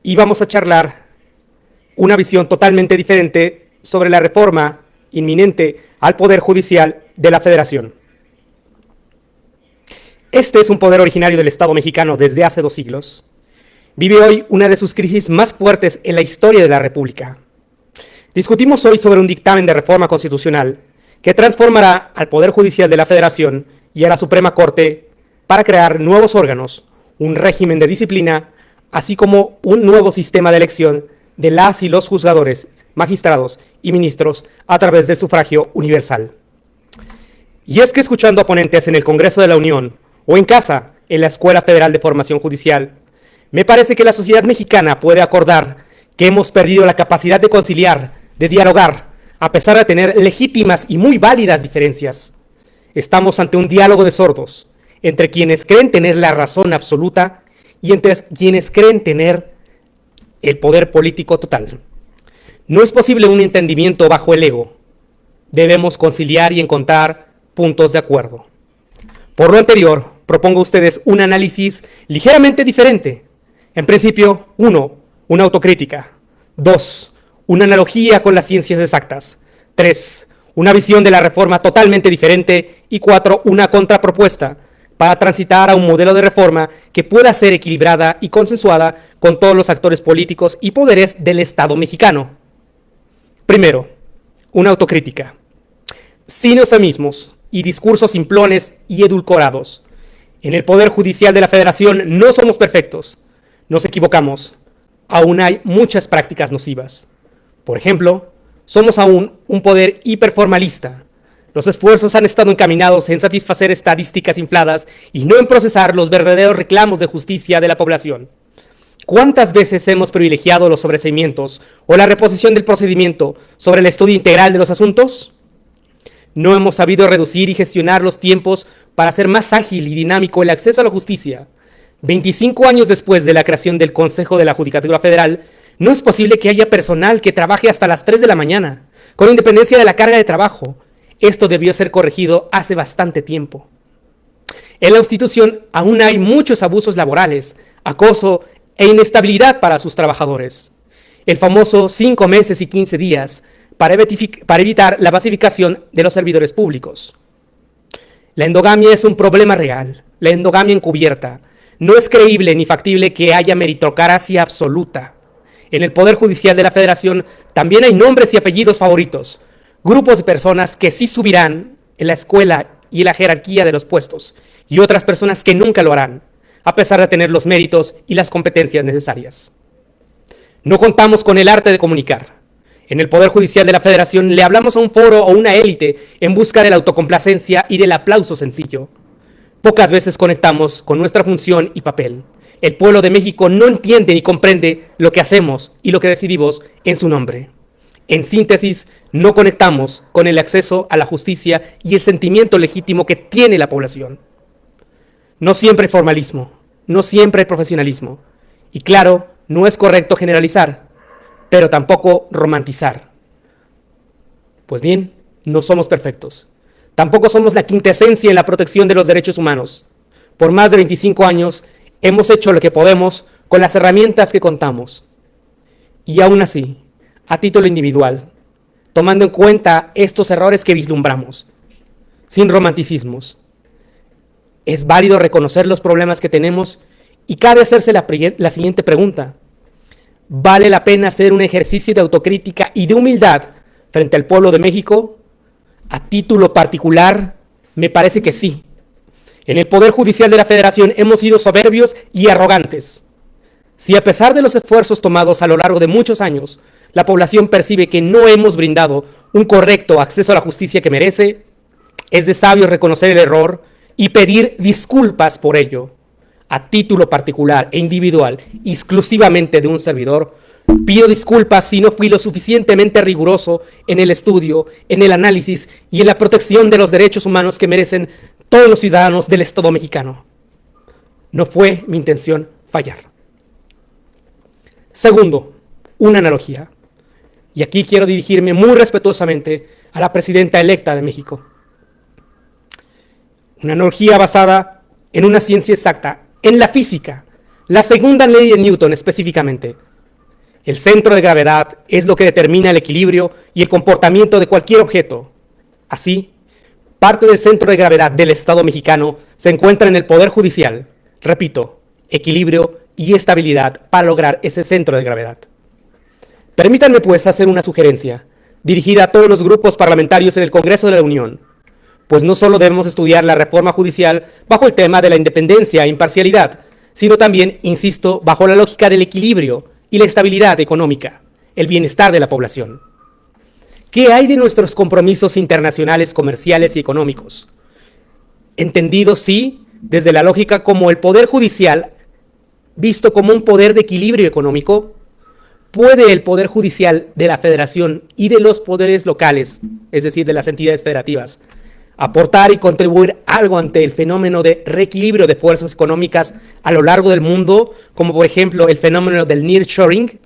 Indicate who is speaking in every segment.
Speaker 1: Y vamos a charlar una visión totalmente diferente sobre la reforma inminente al Poder Judicial de la Federación. Este es un poder originario del Estado mexicano desde hace 2 siglos. Vive hoy una de sus crisis más fuertes en la historia de la República. Discutimos hoy sobre un dictamen de reforma constitucional que transformará al Poder Judicial de la Federación y a la Suprema Corte para crear nuevos órganos, un régimen de disciplina, así como un nuevo sistema de elección de las y los juzgadores, magistrados y ministros a través del sufragio universal. Y es que escuchando a ponentes en el Congreso de la Unión o en casa en la Escuela Federal de Formación Judicial, me parece que la sociedad mexicana puede acordar que hemos perdido la capacidad de conciliar, de dialogar, a pesar de tener legítimas y muy válidas diferencias. Estamos ante un diálogo de sordos, entre quienes creen tener la razón absoluta y entre quienes creen tener el poder político total. No es posible un entendimiento bajo el ego. Debemos conciliar y encontrar puntos de acuerdo. Por lo anterior, propongo a ustedes un análisis ligeramente diferente. En principio, 1, una autocrítica. 2, una analogía con las ciencias exactas. 3, una visión de la reforma totalmente diferente. Y 4, una contrapropuesta para transitar a un modelo de reforma que pueda ser equilibrada y consensuada con todos los actores políticos y poderes del Estado mexicano. Primero, una autocrítica. Sin eufemismos y discursos simplones y edulcorados. En el Poder Judicial de la Federación no somos perfectos. Nos equivocamos. Aún hay muchas prácticas nocivas. Por ejemplo, somos aún un poder hiperformalista. Los esfuerzos han estado encaminados en satisfacer estadísticas infladas y no en procesar los verdaderos reclamos de justicia de la población. ¿Cuántas veces hemos privilegiado los sobreseimientos o la reposición del procedimiento sobre el estudio integral de los asuntos? No hemos sabido reducir y gestionar los tiempos para hacer más ágil y dinámico el acceso a la justicia. 25 años después de la creación del Consejo de la Judicatura Federal, no es posible que haya personal que trabaje hasta las 3 de la mañana, con independencia de la carga de trabajo. Esto debió ser corregido hace bastante tiempo. En la institución aún hay muchos abusos laborales, acoso e inestabilidad para sus trabajadores. El famoso 5 meses y 15 días para evitar la basificación de los servidores públicos. La endogamia es un problema real, la endogamia encubierta. No es creíble ni factible que haya meritocracia absoluta. En el Poder Judicial de la Federación también hay nombres y apellidos favoritos, grupos de personas que sí subirán en la escuela y en la jerarquía de los puestos, y otras personas que nunca lo harán, a pesar de tener los méritos y las competencias necesarias. No contamos con el arte de comunicar. En el Poder Judicial de la Federación le hablamos a un foro o una élite en busca de la autocomplacencia y del aplauso sencillo. Pocas veces conectamos con nuestra función y papel. El pueblo de México no entiende ni comprende lo que hacemos y lo que decidimos en su nombre. En síntesis, no conectamos con el acceso a la justicia y el sentimiento legítimo que tiene la población. No siempre hay formalismo, no siempre hay profesionalismo. Y claro, no es correcto generalizar, pero tampoco romantizar. Pues bien, no somos perfectos. Tampoco somos la quintesencia en la protección de los derechos humanos. Por más de 25 años hemos hecho lo que podemos con las herramientas que contamos. Y aún así, a título individual, tomando en cuenta estos errores que vislumbramos, sin romanticismos, es válido reconocer los problemas que tenemos y cabe hacerse la siguiente pregunta. ¿Vale la pena hacer un ejercicio de autocrítica y de humildad frente al pueblo de México? A título particular, me parece que sí. En el Poder Judicial de la Federación hemos sido soberbios y arrogantes. Si a pesar de los esfuerzos tomados a lo largo de muchos años, la población percibe que no hemos brindado un correcto acceso a la justicia que merece, es de sabio reconocer el error y pedir disculpas por ello. A título particular e individual, exclusivamente de un servidor, pido disculpas si no fui lo suficientemente riguroso en el estudio, en el análisis y en la protección de los derechos humanos que merecen todos los ciudadanos del Estado mexicano. No fue mi intención fallar. Segundo, una analogía. Y aquí quiero dirigirme muy respetuosamente a la presidenta electa de México. Una analogía basada en una ciencia exacta, en la física, la segunda ley de Newton específicamente. El centro de gravedad es lo que determina el equilibrio y el comportamiento de cualquier objeto. Así, parte del centro de gravedad del Estado mexicano se encuentra en el Poder Judicial. Repito, equilibrio y estabilidad para lograr ese centro de gravedad. Permítanme pues hacer una sugerencia dirigida a todos los grupos parlamentarios en el Congreso de la Unión, pues no solo debemos estudiar la reforma judicial bajo el tema de la independencia e imparcialidad, sino también, insisto, bajo la lógica del equilibrio y la estabilidad económica, el bienestar de la población. ¿Qué hay de nuestros compromisos internacionales, comerciales y económicos? Entendido, sí, desde la lógica como el Poder Judicial, visto como un poder de equilibrio económico, ¿puede el Poder Judicial de la Federación y de los poderes locales, es decir, de las entidades federativas, aportar y contribuir algo ante el fenómeno de reequilibrio de fuerzas económicas a lo largo del mundo, como por ejemplo el fenómeno del nearshoring?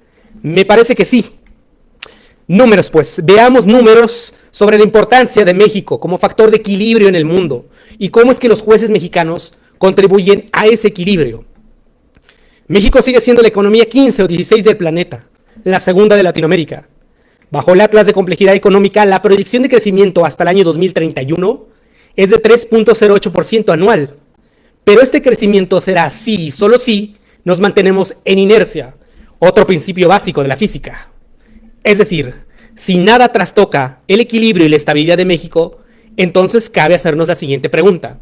Speaker 1: Me parece que sí. Números, pues, veamos números sobre la importancia de México como factor de equilibrio en el mundo y cómo es que los jueces mexicanos contribuyen a ese equilibrio. México sigue siendo la economía 15 o 16 del planeta, la segunda de Latinoamérica. Bajo el Atlas de Complejidad Económica, la proyección de crecimiento hasta el año 2031 es de 3.08% anual. Pero este crecimiento será si y solo si nos mantenemos en inercia, otro principio básico de la física. Es decir, si nada trastoca el equilibrio y la estabilidad de México, entonces cabe hacernos la siguiente pregunta.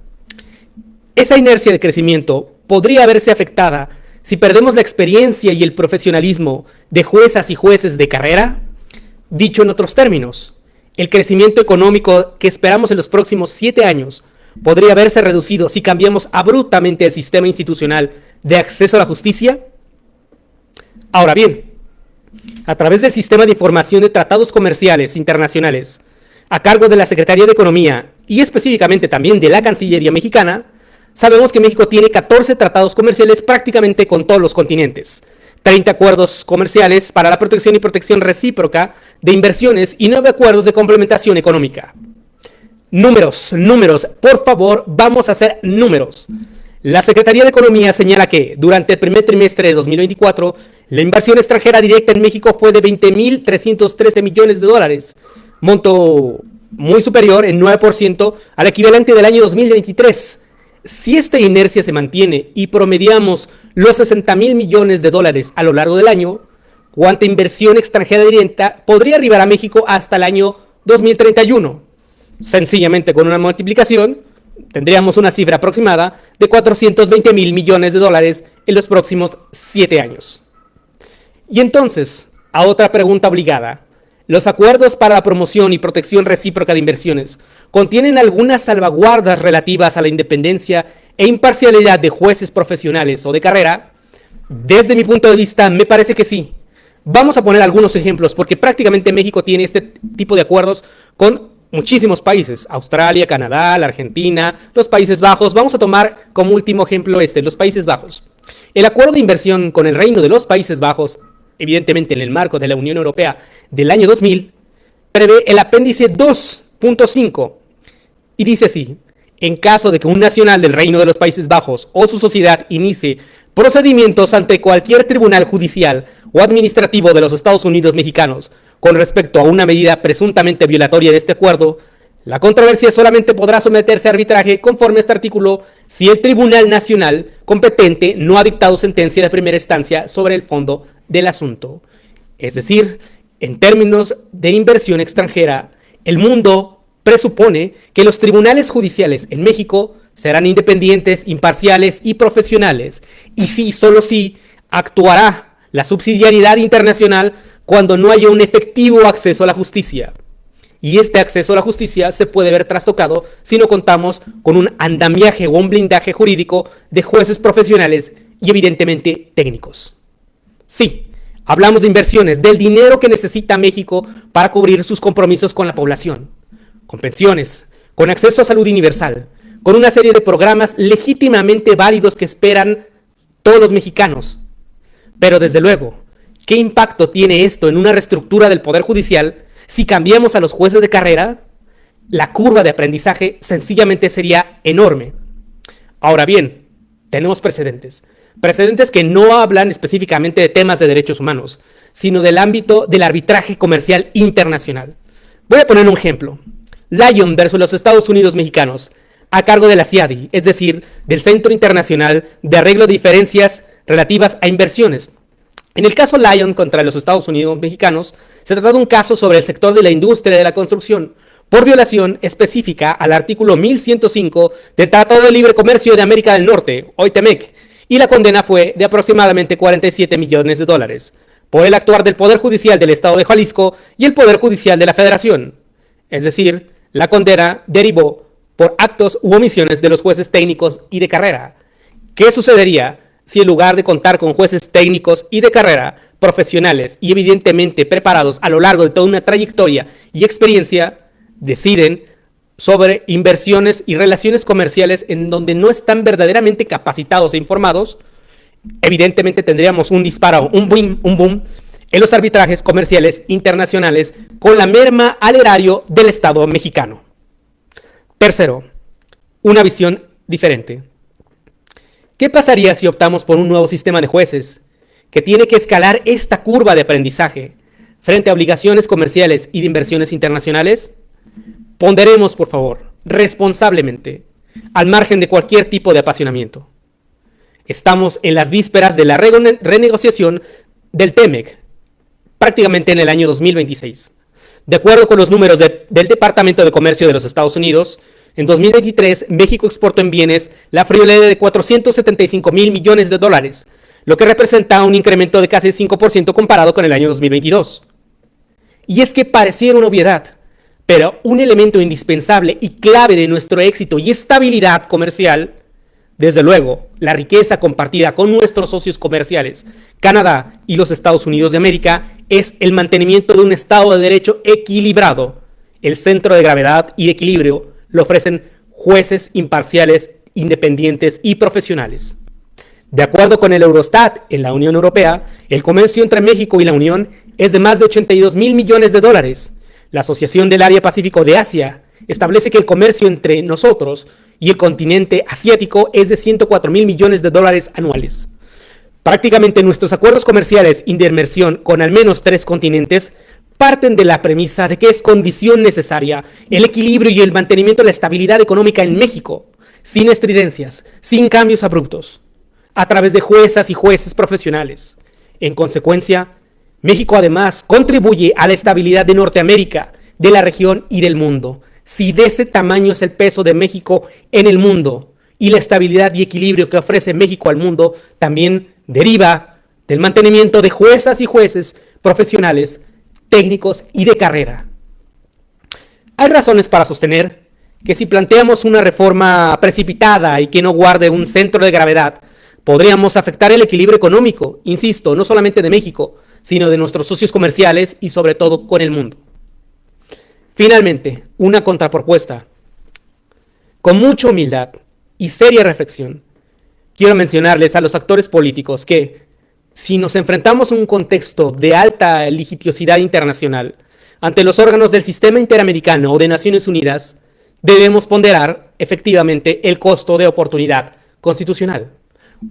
Speaker 1: ¿Esa inercia de crecimiento podría verse afectada si perdemos la experiencia y el profesionalismo de juezas y jueces de carrera? Dicho en otros términos, el crecimiento económico que esperamos en los próximos 7 años podría verse reducido si cambiamos abruptamente el sistema institucional de acceso a la justicia. Ahora bien, a través del sistema de información de tratados comerciales internacionales, a cargo de la Secretaría de Economía y específicamente también de la Cancillería mexicana, sabemos que México tiene 14 tratados comerciales prácticamente con todos los continentes, 30 acuerdos comerciales para la protección y protección recíproca de inversiones y 9 acuerdos de complementación económica. Números, por favor, vamos a hacer números. La Secretaría de Economía señala que durante el primer trimestre de 2024, la inversión extranjera directa en México fue de 20.313 millones de dólares, monto muy superior en 9% al equivalente del año 2023. Si esta inercia se mantiene y promediamos los 60.000 millones de dólares a lo largo del año, ¿cuánta inversión extranjera directa podría arribar a México hasta el año 2031? Sencillamente con una multiplicación, tendríamos una cifra aproximada de 420.000 millones de dólares en los próximos 7 años. Y entonces, a otra pregunta obligada, ¿los acuerdos para la promoción y protección recíproca de inversiones contienen algunas salvaguardas relativas a la independencia e imparcialidad de jueces profesionales o de carrera? Desde mi punto de vista, me parece que sí. Vamos a poner algunos ejemplos, porque prácticamente México tiene este tipo de acuerdos con muchísimos países: Australia, Canadá, la Argentina, los Países Bajos. Vamos a tomar como último ejemplo los Países Bajos. El acuerdo de inversión con el Reino de los Países Bajos, evidentemente en el marco de la Unión Europea del año 2000, prevé el apéndice 2.5 y dice así: en caso de que un nacional del Reino de los Países Bajos o su sociedad inicie procedimientos ante cualquier tribunal judicial o administrativo de los Estados Unidos mexicanos con respecto a una medida presuntamente violatoria de este acuerdo, la controversia solamente podrá someterse a arbitraje conforme a este artículo si el Tribunal Nacional competente no ha dictado sentencia de primera instancia sobre el fondo del asunto. Es decir, en términos de inversión extranjera, el mundo presupone que los tribunales judiciales en México serán independientes, imparciales y profesionales, y sí, solo sí, actuará la subsidiariedad internacional cuando no haya un efectivo acceso a la justicia. Y este acceso a la justicia se puede ver trastocado si no contamos con un andamiaje o un blindaje jurídico de jueces profesionales y evidentemente técnicos. Sí, hablamos de inversiones, del dinero que necesita México para cubrir sus compromisos con la población, con pensiones, con acceso a salud universal, con una serie de programas legítimamente válidos que esperan todos los mexicanos. Pero desde luego, ¿qué impacto tiene esto en una reestructura del Poder Judicial si cambiamos a los jueces de carrera? la curva de aprendizaje sencillamente sería enorme. Ahora bien, tenemos precedentes. Precedentes que no hablan específicamente de temas de derechos humanos, sino del ámbito del arbitraje comercial internacional. Voy a poner un ejemplo. Lyon versus los Estados Unidos mexicanos, a cargo de la CIADI, es decir, del Centro Internacional de Arreglo de Diferencias Relativas a Inversiones. En el caso Lyon contra los Estados Unidos mexicanos, se trata de un caso sobre el sector de la industria de la construcción, por violación específica al artículo 1105 del Tratado de Libre Comercio de América del Norte, hoy TEMEC, y la condena fue de aproximadamente 47 millones de dólares, por el actuar del Poder Judicial del Estado de Jalisco y el Poder Judicial de la Federación. Es decir, la condena derivó por actos u omisiones de los jueces técnicos y de carrera. ¿Qué sucedería si en lugar de contar con jueces técnicos y de carrera profesionales y evidentemente preparados a lo largo de toda una trayectoria y experiencia, deciden sobre inversiones y relaciones comerciales en donde no están verdaderamente capacitados e informados? Evidentemente tendríamos un disparo, un boom en los arbitrajes comerciales internacionales con la merma al erario del Estado mexicano. Tercero, una visión diferente. ¿Qué pasaría si optamos por un nuevo sistema de jueces que tiene que escalar esta curva de aprendizaje frente a obligaciones comerciales y de inversiones internacionales? Ponderemos, por favor, responsablemente, al margen de cualquier tipo de apasionamiento. Estamos en las vísperas de la renegociación del TEMEC, prácticamente en el año 2026. De acuerdo con los números del Departamento de Comercio de los Estados Unidos, en 2023 México exportó en bienes la friolera de 475 mil millones de dólares, lo que representa un incremento de casi 5% comparado con el año 2022. Y es que pareciera una obviedad, pero un elemento indispensable y clave de nuestro éxito y estabilidad comercial, desde luego, la riqueza compartida con nuestros socios comerciales, Canadá y los Estados Unidos de América, es el mantenimiento de un Estado de Derecho equilibrado. El centro de gravedad y de equilibrio lo ofrecen jueces imparciales, independientes y profesionales. De acuerdo con el Eurostat, en la Unión Europea, el comercio entre México y la Unión es de más de 82 mil millones de dólares. La Asociación del Área Pacífico de Asia establece que el comercio entre nosotros y el continente asiático es de 104 mil millones de dólares anuales. Prácticamente nuestros acuerdos comerciales y de inversión con al menos 3 continentes parten de la premisa de que es condición necesaria el equilibrio y el mantenimiento de la estabilidad económica en México, sin estridencias, sin cambios abruptos, a través de juezas y jueces profesionales. En consecuencia, México además contribuye a la estabilidad de Norteamérica, de la región y del mundo. Si de ese tamaño es el peso de México en el mundo y la estabilidad y equilibrio que ofrece México al mundo también deriva del mantenimiento de juezas y jueces profesionales, técnicos y de carrera. Hay razones para sostener que si planteamos una reforma precipitada y que no guarde un centro de gravedad, podríamos afectar el equilibrio económico, insisto, no solamente de México, sino de nuestros socios comerciales y sobre todo con el mundo. Finalmente, una contrapropuesta. Con mucha humildad y seria reflexión, quiero mencionarles a los actores políticos que, si nos enfrentamos a un contexto de alta litigiosidad internacional ante los órganos del Sistema Interamericano o de Naciones Unidas, debemos ponderar efectivamente el costo de oportunidad constitucional,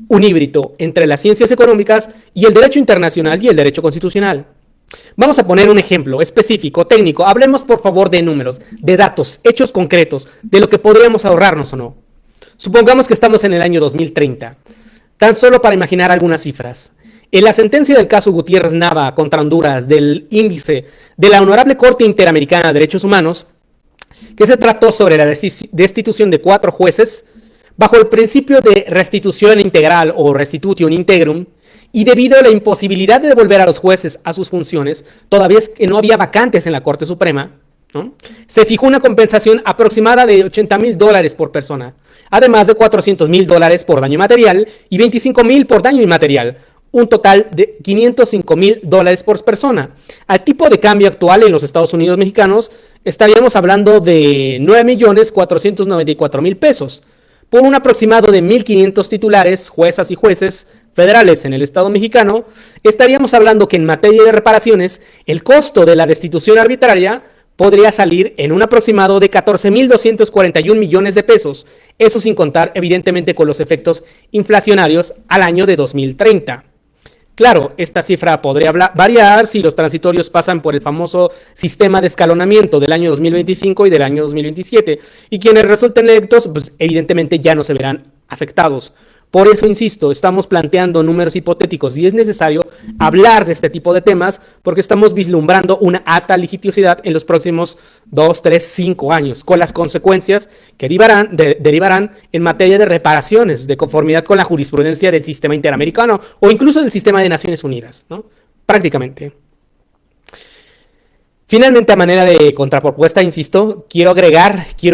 Speaker 1: un híbrido entre las ciencias económicas y el derecho internacional y el derecho constitucional. Vamos a poner un ejemplo específico, técnico. Hablemos por favor de números, de datos, hechos concretos, de lo que podríamos ahorrarnos o no. Supongamos que estamos en el año 2030. Tan solo para imaginar algunas cifras. En la sentencia del caso Gutiérrez Nava contra Honduras del índice de la Honorable Corte Interamericana de Derechos Humanos, que se trató sobre la destitución de 4 jueces, bajo el principio de restitución integral o restitutio in integrum, y debido a la imposibilidad de devolver a los jueces a sus funciones, todavía es que no había vacantes en la Corte Suprema, ¿no? Se fijó una compensación aproximada de $80,000 por persona, además de $400,000 por daño material y $25,000 por daño inmaterial, un total de $505,000 por persona. Al tipo de cambio actual en los Estados Unidos mexicanos, estaríamos hablando de 9,494,000 pesos, por un aproximado de 1,500 titulares, juezas y jueces federales en el Estado mexicano. Estaríamos hablando que en materia de reparaciones, el costo de la destitución arbitraria podría salir en un aproximado de 14.241 millones de pesos, eso sin contar evidentemente con los efectos inflacionarios al año de 2030. Claro, esta cifra podría variar si los transitorios pasan por el famoso sistema de escalonamiento del año 2025 y del año 2027, y quienes resulten electos, pues evidentemente ya no se verán afectados. Por eso, insisto, estamos planteando números hipotéticos y es necesario hablar de este tipo de temas porque estamos vislumbrando una alta litigiosidad en los próximos 2, 3, 5 años, con las consecuencias que derivarán en materia de reparaciones de conformidad con la jurisprudencia del sistema interamericano o incluso del sistema de Naciones Unidas, ¿no? Prácticamente. Finalmente, a manera de contrapropuesta, insisto, quiero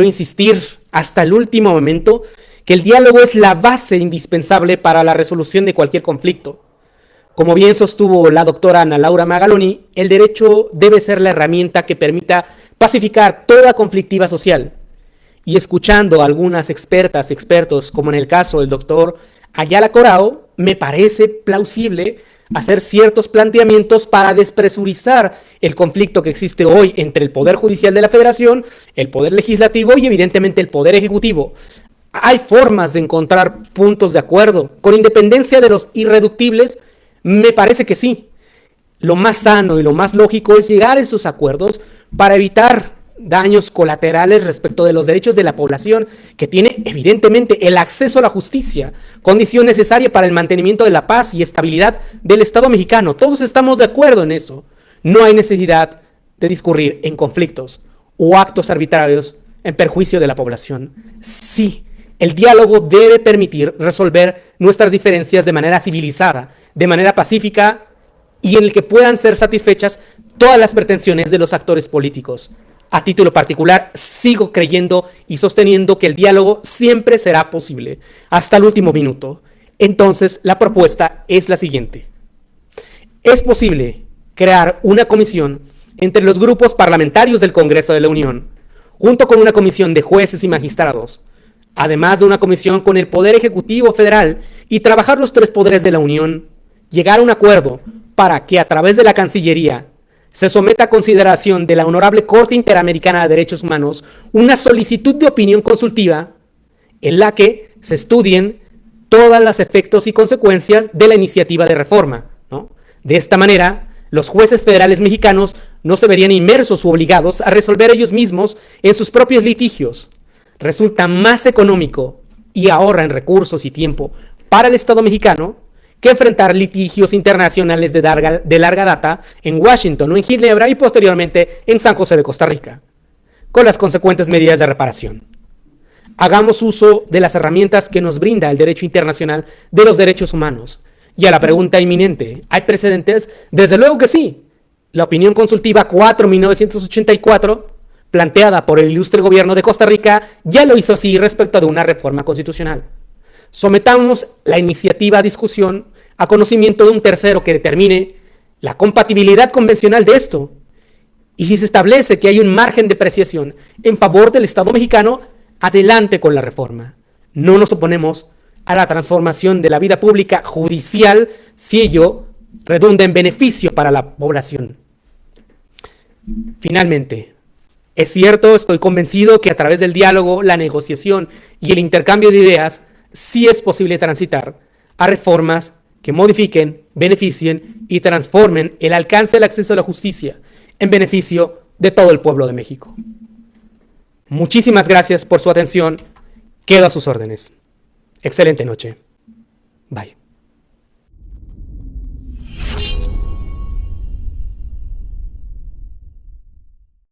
Speaker 1: insistir hasta el último momento que el diálogo es la base indispensable para la resolución de cualquier conflicto. Como bien sostuvo la doctora Ana Laura Magaloni, el derecho debe ser la herramienta que permita pacificar toda conflictiva social. Y escuchando a algunas expertos, como en el caso del doctor Ayala Corao, me parece plausible hacer ciertos planteamientos para despresurizar el conflicto que existe hoy entre el Poder Judicial de la Federación, el Poder Legislativo y evidentemente el Poder Ejecutivo. Hay formas de encontrar puntos de acuerdo. Con independencia de los irreductibles, me parece que sí. Lo más sano y lo más lógico es llegar a esos acuerdos para evitar daños colaterales respecto de los derechos de la población que tiene evidentemente el acceso a la justicia, condición necesaria para el mantenimiento de la paz y estabilidad del Estado mexicano. Todos estamos de acuerdo en eso. No hay necesidad de discurrir en conflictos o actos arbitrarios en perjuicio de la población. Sí. El diálogo debe permitir resolver nuestras diferencias de manera civilizada, de manera pacífica y en el que puedan ser satisfechas todas las pretensiones de los actores políticos. A título particular, sigo creyendo y sosteniendo que el diálogo siempre será posible, hasta el último minuto. Entonces, la propuesta es la siguiente. Es posible crear una comisión entre los grupos parlamentarios del Congreso de la Unión, junto con una comisión de jueces y magistrados, además de una comisión con el Poder Ejecutivo Federal y trabajar los tres poderes de la Unión, llegar a un acuerdo para que a través de la Cancillería se someta a consideración de la Honorable Corte Interamericana de Derechos Humanos una solicitud de opinión consultiva en la que se estudien todos los efectos y consecuencias de la iniciativa de reforma, ¿no? De esta manera, los jueces federales mexicanos no se verían inmersos u obligados a resolver ellos mismos en sus propios litigios. Resulta más económico y ahorra en recursos y tiempo para el Estado mexicano que enfrentar litigios internacionales de larga data en Washington o en Ginebra y posteriormente en San José de Costa Rica, con las consecuentes medidas de reparación. Hagamos uso de las herramientas que nos brinda el derecho internacional de los derechos humanos. Y a la pregunta inminente, ¿hay precedentes? Desde luego que sí. La opinión consultiva 4/1984, planteada por el ilustre gobierno de Costa Rica, ya lo hizo así respecto de una reforma constitucional. Sometamos la iniciativa a discusión a conocimiento de un tercero que determine la compatibilidad convencional de esto. Y si se establece que hay un margen de apreciación en favor del Estado mexicano, adelante con la reforma. No nos oponemos a la transformación de la vida pública judicial si ello redunda en beneficio para la población. Finalmente, es cierto, estoy convencido que a través del diálogo, la negociación y el intercambio de ideas, sí es posible transitar a reformas que modifiquen, beneficien y transformen el alcance del acceso a la justicia en beneficio de todo el pueblo de México. Muchísimas gracias por su atención. Quedo a sus órdenes. Excelente noche. Bye.